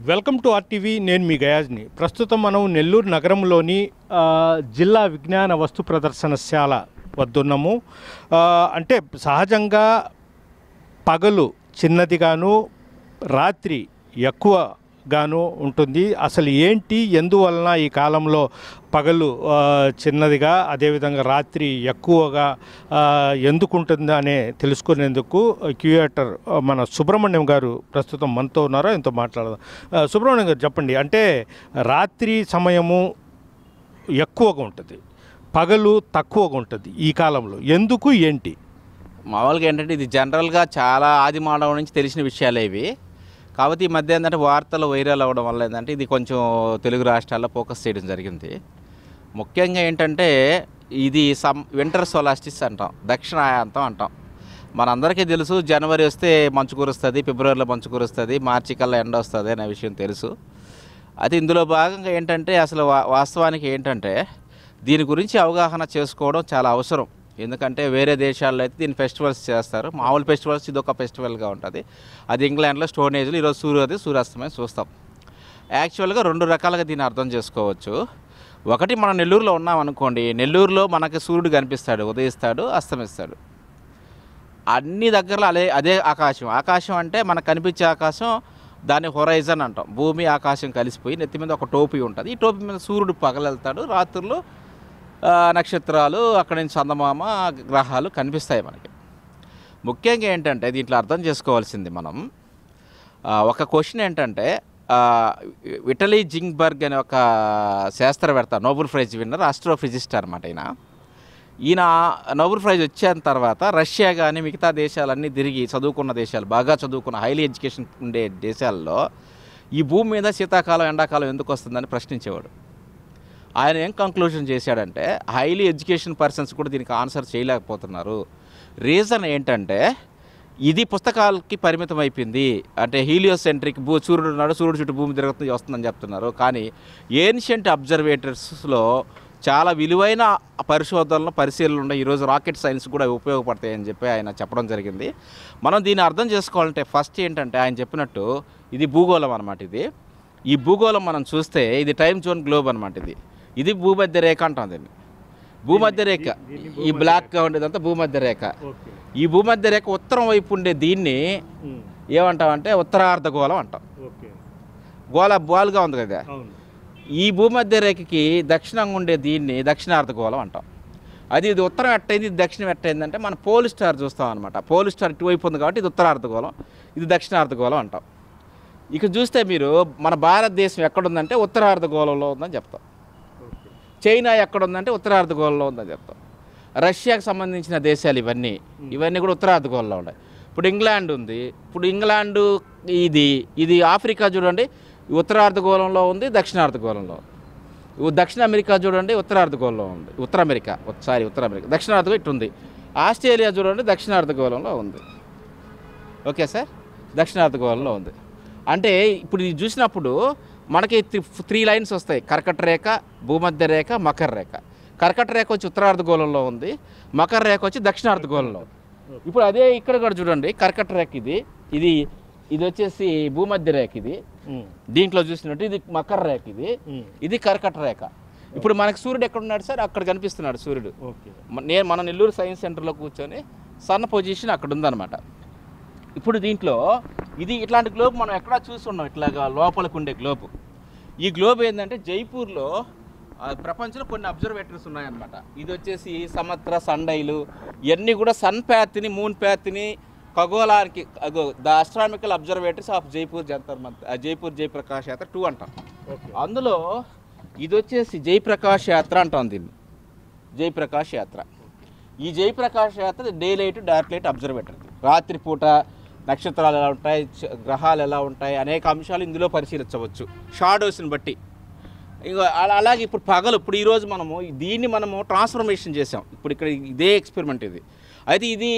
Welcome to RTV. నేను మీ గయాజ్ని. ప్రస్తుతం మనం నెల్లూరు నగరంలోని జిల్లా విజ్ఞాన వస్తు ప్రదర్శనశాల వద్దున్నాము. అంటే సహజంగా పగలు చిన్నదిగాను రాత్రి ఎక్కువగాను ఉంటుంది. అసలు ఏంటి, ఎందువలన ఈ కాలంలో పగలు చిన్నదిగా అదేవిధంగా రాత్రి ఎక్కువగా ఎందుకుంటుంది అనే తెలుసుకునేందుకు క్యూరేటర్ మన సుబ్రహ్మణ్యం గారు ప్రస్తుతం మనతో ఉన్నారో ఎంతో మాట్లాడదాం. సుబ్రహ్మణ్యం గారు చెప్పండి, అంటే రాత్రి సమయము ఎక్కువగా ఉంటుంది, పగలు తక్కువగా ఉంటుంది ఈ కాలంలో, ఎందుకు ఏంటి? మామూలుగా ఏంటంటే ఇది జనరల్గా చాలా ఆది మానవుడి నుంచి తెలిసిన విషయాలే ఇవి. కాబట్టి ఈ మధ్య ఏంటంటే వార్తలు వైరల్ అవ్వడం వల్ల ఏంటంటే ఇది కొంచెం తెలుగు రాష్ట్రాల్లో ఫోకస్ చేయడం జరిగింది. ముఖ్యంగా ఏంటంటే ఇది వింటర్ సోలాస్టిస్ అంటాం, దక్షిణాయాంతం అంటాం. మనందరికీ తెలుసు, జనవరి వస్తే మంచు కురుస్తుంది, ఫిబ్రవరిలో మంచు కురుస్తుంది, మార్చి కల్లా ఎండ వస్తుంది అనే విషయం తెలుసు. అయితే ఇందులో భాగంగా ఏంటంటే అసలు వాస్తవానికి ఏంటంటే దీని గురించి అవగాహన చేసుకోవడం చాలా అవసరం. ఎందుకంటే వేరే దేశాల్లో అయితే దీని ఫెస్టివల్స్ చేస్తారు, మామూలు ఫెస్టివల్స్ ఇది ఒక ఫెస్టివల్గా ఉంటుంది. అది ఇంగ్లాండ్లో స్టోన్ ఏజ్లో, ఈరోజు సూర్యాస్తమయం చూస్తాం. యాక్చువల్గా రెండు రకాలుగా దీన్ని అర్థం చేసుకోవచ్చు. ఒకటి, మనం నెల్లూరులో ఉన్నాం అనుకోండి, నెల్లూరులో మనకి సూర్యుడు కనిపిస్తాడు, ఉదయిస్తాడు, అస్తమిస్తాడు. అన్ని దగ్గరలో అదే ఆకాశం అంటే మనకు కనిపించే ఆకాశం, దాన్ని హొరైజన్ అంటాం. భూమి ఆకాశం కలిసిపోయి నెత్తి మీద ఒక టోపీ ఉంటుంది. ఈ టోపీ మీద సూర్యుడు పగలెళ్తాడు, రాత్రులు నక్షత్రాలు, అక్కడి నుంచి చందమామ, గ్రహాలు కనిపిస్తాయి మనకి. ముఖ్యంగా ఏంటంటే దీంట్లో అర్థం చేసుకోవాల్సింది మనం ఒక క్వశ్చన్ ఏంటంటే, విటలీ జింగ్బర్గ్ అనే ఒక శాస్త్రవేత్త, నోబెల్ ప్రైజ్ విన్నర్, ఆస్ట్రోఫిజిస్ట్ అనమాట. ఈయన నోబెల్ ప్రైజ్ వచ్చిన తర్వాత రష్యా కానీ మిగతా దేశాలన్నీ తిరిగి చదువుకున్న దేశాలు, బాగా చదువుకున్న హైలీ ఎడ్యుకేషన్ ఉండే దేశాల్లో ఈ భూమి మీద శీతాకాలం ఎండాకాలం ఎందుకు వస్తుందని ప్రశ్నించేవాడు. ఆయన ఏం కంక్లూజన్ చేశాడంటే, హైలీ ఎడ్యుకేషన్ పర్సన్స్ కూడా దీనికి ఆన్సర్ చేయలేకపోతున్నారు. రీజన్ ఏంటంటే ఇది పుస్తకాలకి పరిమితం అయిపోయింది. అంటే హీలియోసెంట్రిక్, సూర్యుడు ఉన్నాడు, సూర్యుడు చుట్టూ భూమి తిరుగుతుంది వస్తుందని చెప్తున్నారు. కానీ ఏన్షియంట్ అబ్జర్వేటర్స్లో చాలా విలువైన పరిశీలనలు ఉన్నాయి. ఈరోజు రాకెట్ సైన్స్ కూడా ఉపయోగపడతాయని చెప్పి ఆయన చెప్పడం జరిగింది. మనం దీన్ని అర్థం చేసుకోవాలంటే ఫస్ట్ ఏంటంటే ఆయన చెప్పినట్టు ఇది భూగోళం అనమాట. ఈ భూగోళం మనం చూస్తే ఇది టైమ్ జోన్ గ్లోబ్ అనమాట. ఇది భూమధ్య రేఖ అంటాం దీన్ని. భూమధ్య రేఖ, ఈ బ్లాక్గా ఉండేదంతా భూమధ్య రేఖ. ఈ భూమధ్య రేఖ ఉత్తరం వైపు ఉండే దీన్ని ఏమంటామంటే ఉత్తరార్ధగోళం అంటాం. బాల్గా ఉంది కదా. ఈ భూమధ్య రేఖకి దక్షిణంగా ఉండే దీన్ని దక్షిణార్ధగోళం అంటాం. ఇది ఉత్తరం ఎట్టయింది, ఇది దక్షిణం ఎట్టయిందంటే మన పోల్ స్టార్ చూస్తాం అనమాట. పోల్ స్టార్ ఇటువైపు ఉంది కాబట్టి ఇది ఉత్తరార్ధగోళం, ఇది దక్షిణార్ధగోళం అంటాం. ఇక చూస్తే మీరు మన భారతదేశం ఎక్కడుందంటే ఉత్తరార్ధగోళంలో ఉందని చెప్తాం. చైనా ఎక్కడుందంటే ఉత్తరార్ధగోళంలో ఉందని చెప్తాం. రష్యాకు సంబంధించిన దేశాలు ఇవన్నీ కూడా ఉత్తరార్ధగోళంలో ఉన్నాయి. ఇప్పుడు ఇంగ్లాండ్ ఉంది. ఇప్పుడు ఇంగ్లాండు ఇది ఆఫ్రికా చూడండి, ఉత్తరార్ధగోళంలో ఉంది, దక్షిణార్ధగోళంలో. దక్షిణ అమెరికా చూడండి, ఉత్తరార్ధగోళంలో ఉంది. ఉత్తర అమెరికా దక్షిణార్ధగోళం ఇటు ఉంది. ఆస్ట్రేలియా చూడండి, దక్షిణార్ధగోళంలో ఉంది. ఓకే సార్, దక్షిణార్ధగోళంలో ఉంది. అంటే ఇప్పుడు ఇది చూసినప్పుడు మనకి 3 లైన్స్ వస్తాయి: కర్కట రేఖ, భూమధ్య రేఖ, మకర రేఖ. కర్కట రేఖ వచ్చి ఉత్తరార్ధగోళంలో ఉంది, మకర రేఖ వచ్చి దక్షిణార్ధగోళంలో. ఇప్పుడు అదే ఇక్కడ కూడా చూడండి, కర్కట రేఖ ఇది వచ్చేసి భూమధ్య రేఖ. దీంట్లో చూసినట్టు ఇది మకర రేఖ, ఇది కర్కట రేఖ. ఇప్పుడు మనకి సూర్యుడు ఎక్కడున్నాడు సార్? అక్కడ కనిపిస్తున్నాడు సూర్యుడు. మన నెల్లూరు సైన్స్ సెంటర్లో కూర్చొని సన్న పొజిషన్ అక్కడ ఉందన్నమాట. ఇప్పుడు దీంట్లో ఇట్లాంటి గ్లోబ్ మనం ఎక్కడా చూస్తున్నాం, ఇట్లాగా లోపలికి ఉండే గ్లోబ్. ఈ గ్లోబ్ ఏంటంటే జైపూర్లో ప్రపంచంలో కొన్ని అబ్జర్వేటరీస్ ఉన్నాయన్నమాట. ఇది వచ్చేసి సమత్ర, సన్డైలు, ఇవన్నీ కూడా సన్ ప్యాత్ని, మూన్ ప్యాత్ని, ఖగోళానికి the astronomical observatories of Jaipur Jayaprakash Yantra 2 అంటాం. అందులో ఇది వచ్చేసి జయప్రకాష్ యాత్ర అంటాం దీన్ని, జయప్రకాష్ యాత్ర. ఈ జయప్రకాష్ యాత్ర day light, dark light observatory. రాత్రిపూట నక్షత్రాలు ఎలా ఉంటాయి, గ్రహాలు ఎలా ఉంటాయి, అనేక అంశాలు ఇందులో పరిశీలించవచ్చు షాడోస్ని బట్టి. అలాగే ఇప్పుడు పగలు, ఇప్పుడు ఈరోజు మనము ట్రాన్స్ఫర్మేషన్ చేసాం. ఇప్పుడు ఇక్కడ ఇదే ఎక్స్పెరిమెంట్ అయితే ఇది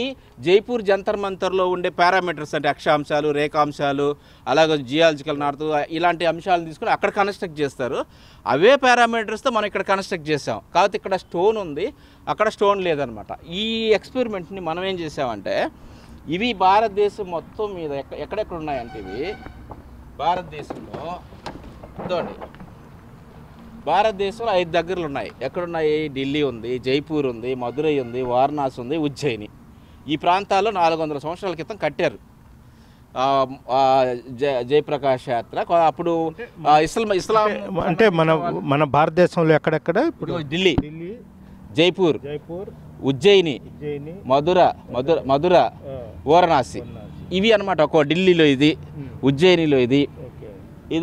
జైపూర్ జంతర్ మంతర్లో ఉండే పారామీటర్స్, అంటే అక్షాంశాలు, రేఖాంశాలు, అలాగే జియాలజికల్ నార్త్, ఇలాంటి అంశాలను తీసుకుని అక్కడ కన్స్ట్రక్ట్ చేస్తారు. అవే పారామీటర్స్తో మనం ఇక్కడ కన్స్ట్రక్ట్ చేసాం. కాబట్టి ఇక్కడ స్టోన్ ఉంది, అక్కడ స్టోన్ లేదనమాట. ఈ ఎక్స్పెరిమెంట్ని మనం ఏం చేసామంటే, ఇవి భారతదేశం మొత్తం మీద ఎక్కడెక్కడ ఉన్నాయంటే భారతదేశంలో చూడండి, భారతదేశంలో 5 దగ్గరలు ఉన్నాయి. ఎక్కడున్నాయి? ఢిల్లీ ఉంది, జైపూర్ ఉంది, మదురై ఉంది, వారణాసి ఉంది, ఉజ్జయిని. ఈ ప్రాంతాల్లో 400 సంవత్సరాల క్రితం కట్టారు జయప్రకాష్ యాత్ర. అప్పుడు ఇస్లాం అంటే మన భారతదేశంలో ఎక్కడెక్కడ? ఇప్పుడు ఢిల్లీ, జైపూర్, ఉజ్జయిని, మధుర, వారణాసి, ఇవి అన్నమాట. ఒక ఢిల్లీలో ఇది, ఉజ్జయినిలో ఇది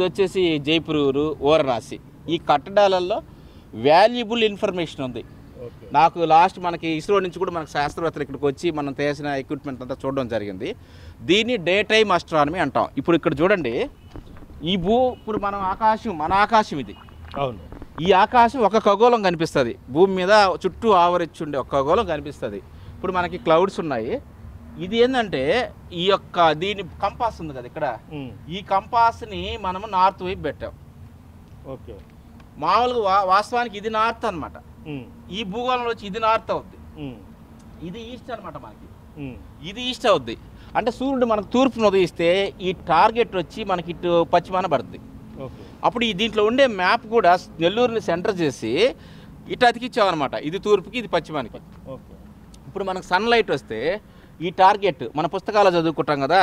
వచ్చేసి జైపూరు, వారణాసి. ఈ కట్టడాలలో వాల్యుబుల్ ఇన్ఫర్మేషన్ ఉంది. నాకు లాస్ట్ మనకి ఇస్రో నుంచి కూడా మనకు శాస్త్రవేత్తలు ఇక్కడికి వచ్చి మనం చేసిన ఎక్విప్మెంట్ అంతా చూడడం జరిగింది. దీన్ని డే టైమ్ ఆస్ట్రానమీ అంటాం. ఇప్పుడు ఇక్కడ చూడండి, ఇప్పుడు మన ఆకాశం ఇది. అవును, ఈ ఆకాశం ఒక ఖగోళం కనిపిస్తుంది. భూమి మీద చుట్టూ ఆవరించి ఉండే ఒక ఖగోళం కనిపిస్తుంది. ఇప్పుడు మనకి క్లౌడ్స్ ఉన్నాయి. ఇది ఏంటంటే దీని కంపాస్ ఉంది కదా ఇక్కడ, ఈ కంపాస్ని మనము నార్త్ వైపు పెట్టాం. ఓకే, మామూలుగా వాస్తవానికి ఇది నార్త్ అనమాట. ఈ భూగోళంలో వచ్చి ఇది నార్త్ అవుద్ది, ఇది ఈస్ట్ అనమాట. మనకి ఇది ఈస్ట్ అవుద్ది. అంటే సూర్యుడు మనకు తూర్పును ఉదయిస్తే ఈ టార్గెట్ వచ్చి మనకి ఇటు పశ్చిమాన పడుతుంది. అప్పుడు దీంట్లో ఉండే మ్యాప్ కూడా నెల్లూరుని సెంటర్ చేసి ఇటు అతికిచ్చామన్నమాట. ఇది తూర్పుకి, ఇది పశ్చిమానికి. ఇప్పుడు మనకు సన్లైట్ వస్తే ఈ టార్గెట్ మన పుస్తకాలు చదువుకుంటాం కదా,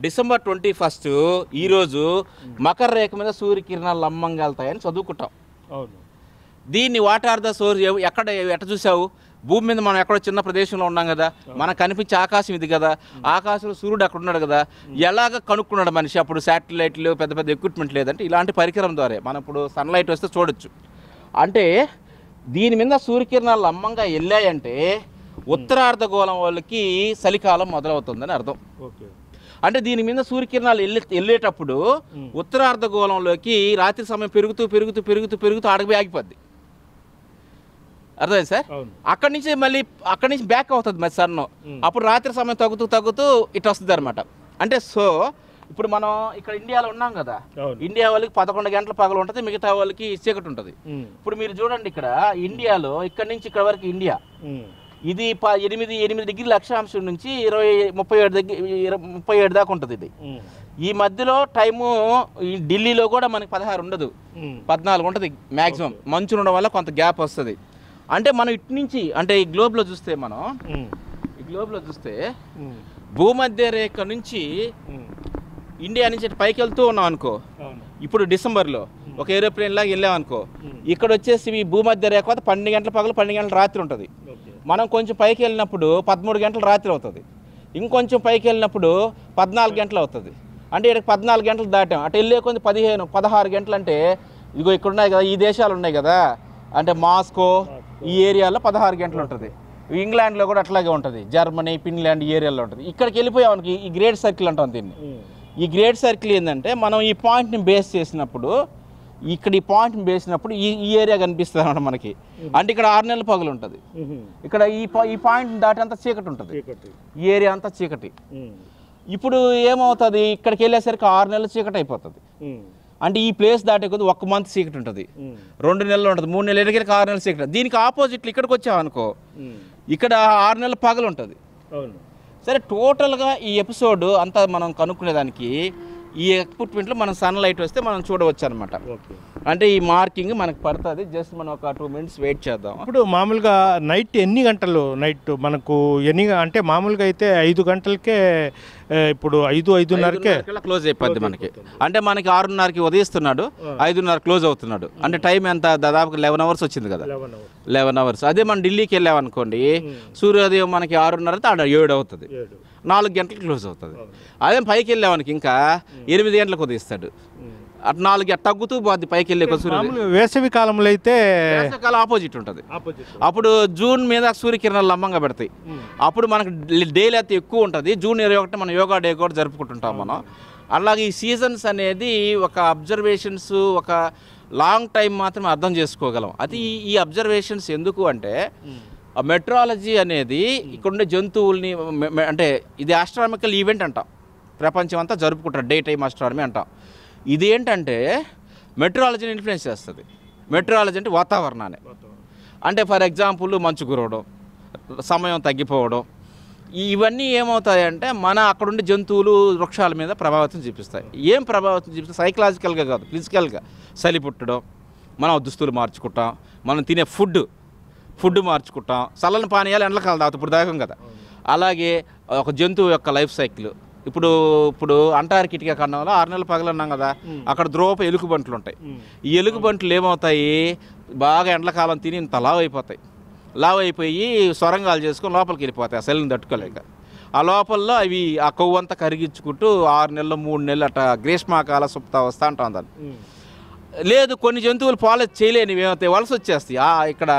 డిసెంబర్ 21 ఈరోజు మకర రేఖ మీద సూర్యకిరణాలు లంబంగా వెళ్తాయని చదువుకుంటాం. దీన్ని వాట్ ఆర్ ద సోర్స్, ఎట్ట చూసావు? భూమి మీద మనం ఎక్కడో చిన్న ప్రదేశంలో ఉన్నాం కదా, మనకు కనిపించే ఆకాశం ఇది కదా, ఆకాశంలో సూర్యుడు అక్కడ ఉన్నాడు కదా, ఎలాగ కనుక్కున్నాడు మనిషి? అప్పుడు శాటిలైట్లు, పెద్ద పెద్ద ఎక్విప్మెంట్ లేదంటే ఇలాంటి పరికరం ద్వారా మనం ఇప్పుడు సన్లైట్ వస్తే చూడొచ్చు. అంటే దీని మీద సూర్యకిరణాలు లంబంగా వెళ్ళాయంటే ఉత్తరార్ధగోళం వాళ్ళకి చలికాలం మొదలవుతుందని అర్థం. అంటే దీని మీద సూర్యకిరణాలు వెళ్ళేటప్పుడు ఉత్తరార్ధగోళంలోకి రాత్రి సమయం పెరుగుతూ పెరుగుతూ పెరుగుతూ పెరుగుతూ అడగబోయి ఆగిపోద్ది. అర్థమైంది సార్? అక్కడి నుంచి బ్యాక్ అవుతుంది మరి సన్ను. అప్పుడు రాత్రి సమయం తగ్గుతూ తగ్గుతూ ఇటు వస్తుంది అనమాట. అంటే ఇప్పుడు మనం ఇక్కడ ఇండియాలో ఉన్నాం కదా, ఇండియా వాళ్ళకి 11 గంటల పగలు ఉంటుంది, మిగతా వాళ్ళకి చీకటి ఉంటుంది. ఇప్పుడు మీరు చూడండి, ఇక్కడ ఇండియాలో ఇక్కడ నుంచి ఇక్కడ వరకు ఇండియా ఇది 8 డిగ్రీల అక్షాంశం నుంచి 37 దాకా ఉంటుంది. ఇది ఈ మధ్యలో టైము ఢిల్లీలో కూడా మనకి 16 ఉండదు, 14 ఉంటుంది మ్యాక్సిమం. మంచు ఉండడం వల్ల కొంత గ్యాప్ వస్తుంది. అంటే మనం ఇటు నుంచి అంటే ఈ గ్లోబ్లో చూస్తే భూమధ్య రేఖ నుంచి ఇండియా నుంచి పైకి వెళ్తూ ఉన్నాం అనుకో. ఇప్పుడు డిసెంబర్లో ఒక ఏరోప్లేన్ లాగా వెళ్ళాం అనుకో, ఇక్కడ వచ్చేసి ఈ భూమధ్య రేఖ 12 గంటల పగలు 12 గంటల రాత్రి ఉంటుంది. మనం కొంచెం పైకి వెళ్ళినప్పుడు 13 గంటల రాత్రి అవుతుంది. ఇంకొంచెం పైకి వెళ్ళినప్పుడు 14 గంటలు అవుతుంది. అంటే ఇక్కడ 14 గంటలు దాటాం. అటు వెళ్ళే కొంచెం 16 గంటలు. అంటే ఇదిగో ఇక్కడ ఉన్నాయి కదా, ఈ దేశాలు ఉన్నాయి కదా, అంటే మాస్కో ఈ ఏరియాలో 16 గంటలు ఉంటుంది. ఇంగ్లాండ్లో కూడా అట్లాగే ఉంటుంది, జర్మనీ, ఫిన్లాండ్ ఈ ఏరియాలో ఉంటుంది. ఇక్కడికి వెళ్ళిపోయామనికి ఈ గ్రేట్ సర్కిల్ అంటాం దీన్ని. ఈ గ్రేట్ సర్కిల్ ఏంటంటే మనం ఈ పాయింట్ని బేస్ చేసినప్పుడు, ఇక్కడ ఈ పాయింట్ని వేసినప్పుడు ఈ ఏరియా కనిపిస్తుంది అన్నమాట మనకి. అంటే ఇక్కడ 6 నెలల పగలు ఉంటుంది. ఇక్కడ ఈ పాయింట్ దాటి అంతా చీకటి ఉంటుంది, ఈ ఏరియా అంతా చీకటి. ఇప్పుడు ఏమవుతుంది, ఇక్కడికి వెళ్ళేసరికి 6 నెలలు చీకటి అయిపోతుంది. అంటే ఈ ప్లేస్ దాటే కొద్ది 1 మంత్ చీకటి ఉంటుంది, 2 నెలలు ఉంటుంది, 3 నెలలు ఎడికి 6 నెలలు చీకటి. దీనికి ఆపోజిట్లు ఇక్కడికి వచ్చామనుకో, ఇక్కడ 6 నెలల పగలు ఉంటుంది. సరే, టోటల్గా ఈ ఎపిసోడ్ అంతా మనం కనుక్కునేదానికి ఈ ఎక్విప్మెంట్లో మనం సన్లైట్ వస్తే మనం చూడవచ్చు అనమాట. అంటే ఈ మార్కింగ్ మనకు పడుతుంది. జస్ట్ మనం ఒక 2 మినిట్స్ వెయిట్ చేద్దాం. ఇప్పుడు మామూలుగా నైట్ ఎన్ని గంటలు మనకు అంటే మామూలుగా అయితే 5 గంటలకే, ఇప్పుడు 5:30కే క్లోజ్ అయిపోద్ది మనకి. అంటే మనకి 6:30కి ఉదయిస్తున్నాడు, 5:30 క్లోజ్ అవుతున్నాడు. అంటే టైం ఎంత, దాదాపు 11 అవర్స్ వచ్చింది కదా, 11 అవర్స్. అదే మనం ఢిల్లీకి వెళ్ళామనుకోండి, సూర్యోదయం మనకి 6:30 ఆడ 7 అవుతుంది, 4 గంటలకు క్లోజ్ అవుతుంది. అదే పైకి వెళ్ళామనికి ఇంకా 8 గంటలకు ఉదయిస్తాడు, అటు 4 తగ్గుతూ పోద్ది పైకి వెళ్ళే. వేసవి కాలంలో అయితే వేసవికాలం ఆపోజిట్ ఉంటుంది. అప్పుడు జూన్ మీద సూర్యకిరణాలు లంబంగా పెడతాయి. అప్పుడు మనకు డేలు అయితే ఎక్కువ ఉంటుంది. జూన్ 21 మనం యోగా డే కూడా జరుపుకుంటుంటాం మనం. అలాగే ఈ సీజన్స్ అనేది ఒక అబ్జర్వేషన్స్, ఒక లాంగ్ టైం మాత్రమే అర్థం చేసుకోగలం. అది ఈ అబ్జర్వేషన్స్ ఎందుకు అంటే, మెట్రాలజీ అనేది ఇక్కడుండే జంతువుల్ని, అంటే ఇది ఆస్ట్రానమికల్ ఈవెంట్ అంటాం, ప్రపంచం అంతా జరుపుకుంటారు, డే టైమ్ ఆస్ట్రానమీ అంటాం. ఇది ఏంటంటే మెట్రాలజీని ఇన్ఫ్లుయెన్స్ చేస్తుంది. మెట్రాలజీ అంటే వాతావరణాన్ని. అంటే ఫర్ ఎగ్జాంపుల్ మంచు కురవడం, సమయం తగ్గిపోవడం, ఇవన్నీ ఏమవుతాయంటే మన అక్కడుండే జంతువులు వృక్షాల మీద ప్రభావితం చూపిస్తాయి. ఏం ప్రభావితం చూపిస్తాయి? సైకలాజికల్గా కాదు, ఫిజికల్గా. చలి పుట్టడం, మనం దుస్తులు మార్చుకుంటాం, మనం తినే ఫుడ్ మార్చుకుంటాం, చల్లని పానీయాలు ఎండలకాలం తాగుతాం, ఇప్పుడు దాగం కదా. అలాగే ఒక జంతువు యొక్క లైఫ్ సైకిల్. ఇప్పుడు అంటార్కిటికా ఖండంలో 6 నెలలు పగలన్నాం కదా, అక్కడ ధ్రువప ఎలుగుబంట్లు ఉంటాయి. ఈ ఎలుగుబంట్లు ఏమవుతాయి? బాగా ఎండలకాలం తిని ఇంత లావ్ అయిపోయి సొరంగాలు చేసుకొని లోపలికి వెళ్ళిపోతాయి ఆ సెల్ని తట్టుకోలేక. ఆ లోపల్లో అవి ఆ కొవ్వు అంతా కరిగించుకుంటూ 6 నెలలు 3 నెలలు అట్లా గ్రీష్మకాల సుప్తావస్థ అంటాం దాన్ని. లేదు, కొన్ని జంతువులు పాలెస్ చేయలేనివి ఏమవుతాయి? వలస వచ్చేస్తాయి. ఇక్కడ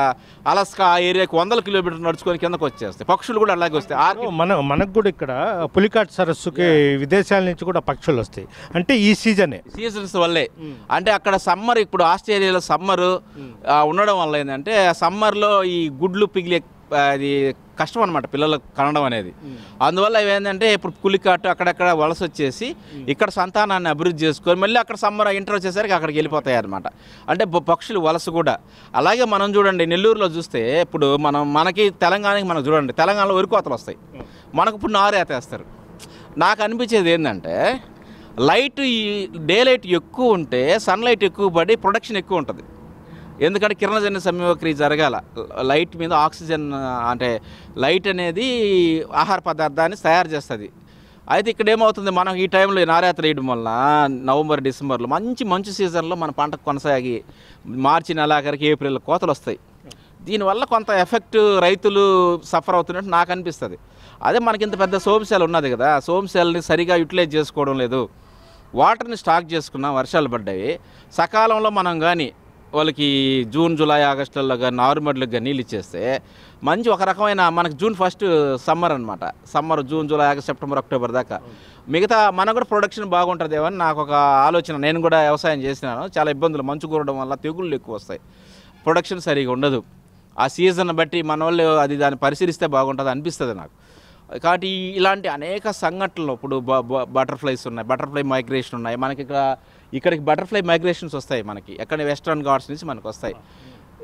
అలస్కా ఆ ఏరియాకి 100 కిలోమీటర్లు నడుచుకొని కిందకు వచ్చేస్తాయి. పక్షులు కూడా అలాగే వస్తాయి. మనకు కూడా ఇక్కడ పులికాట్ సరస్సుకి విదేశాల నుంచి కూడా పక్షులు వస్తాయి. అంటే ఈ సీజన్స్ వల్లే. అంటే అక్కడ సమ్మర్, ఇప్పుడు ఆస్ట్రేలియాలో సమ్మర్ ఉండడం వల్ల ఏంటంటే సమ్మర్లో ఈ గుడ్లు పిగిలే అది కష్టం అనమాట పిల్లలకు కనడం అనేది. అందువల్ల ఏంటంటే ఇప్పుడు పులికాటు అక్కడక్కడ వలస వచ్చేసి ఇక్కడ సంతానాన్ని అభివృద్ధి చేసుకొని మళ్ళీ అక్కడ సమ్మర్ ఇంటర్ వచ్చేసరికి అక్కడికి వెళ్ళిపోతాయి అనమాట. అంటే పక్షులు వలస కూడా. అలాగే మనం చూడండి, నెల్లూరులో చూస్తే ఇప్పుడు మనకి తెలంగాణకి మనం చూడండి, తెలంగాణలో వరి కోతలు వస్తాయి, మనకు ఇప్పుడు నారేతేస్తారు. నాకు అనిపించేది ఏంటంటే ఈ డే లైట్ ఎక్కువ ఉంటే సన్లైట్ ఎక్కువ పడి ప్రొడక్షన్ ఎక్కువ ఉంటుంది. ఎందుకంటే కిరణజన్య సంయోగక్రియ జరగాల. లైట్ మీద ఆక్సిజన్, అంటే లైట్ అనేది ఆహార పదార్థాన్ని తయారు చేస్తుంది. అయితే ఇక్కడ ఏమవుతుంది, మనం ఈ టైంలో నారేతలు వేయడం వల్ల నవంబర్ డిసెంబర్లో మంచి సీజన్లో మన పంట కొనసాగి మార్చి నెలాఖరికి ఏప్రిల్ కోతలు వస్తాయి. దీనివల్ల కొంత ఎఫెక్ట్ రైతులు సఫర్ అవుతున్నట్టు నాకు అనిపిస్తుంది. అదే మనకి ఇంత పెద్ద సోమశేల ఉన్నది కదా, సోమశేలని సరిగా యూటిలైజ్ చేసుకోవడం లేదు. వాటర్ని స్టాక్ చేసుకున్న వర్షాలు పడ్డాయి సకాలంలో మనం కానీ వాళ్ళకి జూన్ జూలై ఆగస్టులలో కానీ నారుమడులకు కానీ నీళ్ళు ఇచ్చేస్తే మంచి ఒక రకమైన మనకు జూన్ 1 సమ్మర్ అనమాట. Summer June July August September October దాకా మిగతా మనకు కూడా ప్రొడక్షన్ బాగుంటుందేమో అని నాకు ఒక ఆలోచన. నేను కూడా వ్యవసాయం చేసినాను. చాలా ఇబ్బందులు, మంచు కూరడం వల్ల తెగుళ్ళు ఎక్కువ వస్తాయి, ప్రొడక్షన్ సరిగా ఉండదు. ఆ సీజన్ బట్టి మన వాళ్ళు దాన్ని పరిశీలిస్తే బాగుంటుంది అనిపిస్తుంది నాకు. కాబట్టి ఇలాంటి అనేక సంఘటనలు ఇప్పుడు బటర్ఫ్లైస్ ఉన్నాయి, బటర్ఫ్లై మైగ్రేషన్ ఉన్నాయి. మనకి ఇక్కడికి బటర్ఫ్లై మైగ్రేషన్స్ వస్తాయి. మనకి ఎక్కడ వెస్ట్రన్ ఘాట్స్ నుంచి మనకు వస్తాయి.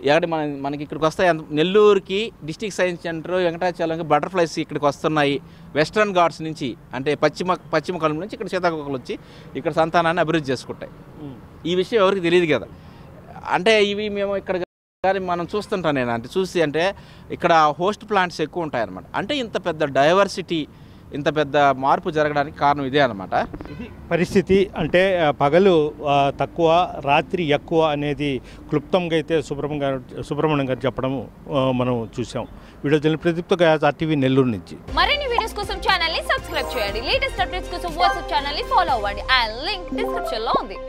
ఎక్కడ మనకి ఇక్కడికి వస్తాయి. నెల్లూరుకి డిస్ట్రిక్ట్ సైన్స్ సెంటర్ వెంకటాచలంకి బటర్ఫ్లైస్ ఇక్కడికి వస్తున్నాయి వెస్ట్రన్ ఘాట్స్ నుంచి. అంటే పశ్చిమ కలం నుంచి ఇక్కడ సీతాకోకలు వచ్చి ఇక్కడ సంతానాన్ని అభివృద్ధి చేసుకుంటాయి. ఈ విషయం ఎవరికి తెలియదు కదా. అంటే ఇవి మేము ఇక్కడ కానీ మనం చూస్తుంటాం. నేను అంటే ఇక్కడ హోస్ట్ ప్లాంట్స్ ఎక్కువ ఉంటాయన్నమాట. అంటే ఇంత పెద్ద డైవర్సిటీ, ఇంత పెద్ద మార్పు జరగడానికి కారణం ఇదే అనమాట. ఇది పరిస్థితి. పగలు తక్కువ, రాత్రి ఎక్కువ అనేది క్లుప్తంగా అయితే సుబ్రహ్మణ్యం గారు చెప్పడం మనం చూసాం. వీడియో జర్నలిస్ట్ ప్రదీప్తో గయాజ్, RTV నెల్లూరు నుంచి. మరిన్ని వీడియోస్ కోసం ఛానల్ ని సబ్స్క్రైబ్ చేయండి. లేటెస్ట్ అప్డేట్స్ కోసం వాట్సాప్ ఛానల్ ని ఫాలో అవ్వండి. ఆ లింక్ డిస్క్రిప్షన్ లో ఉంది.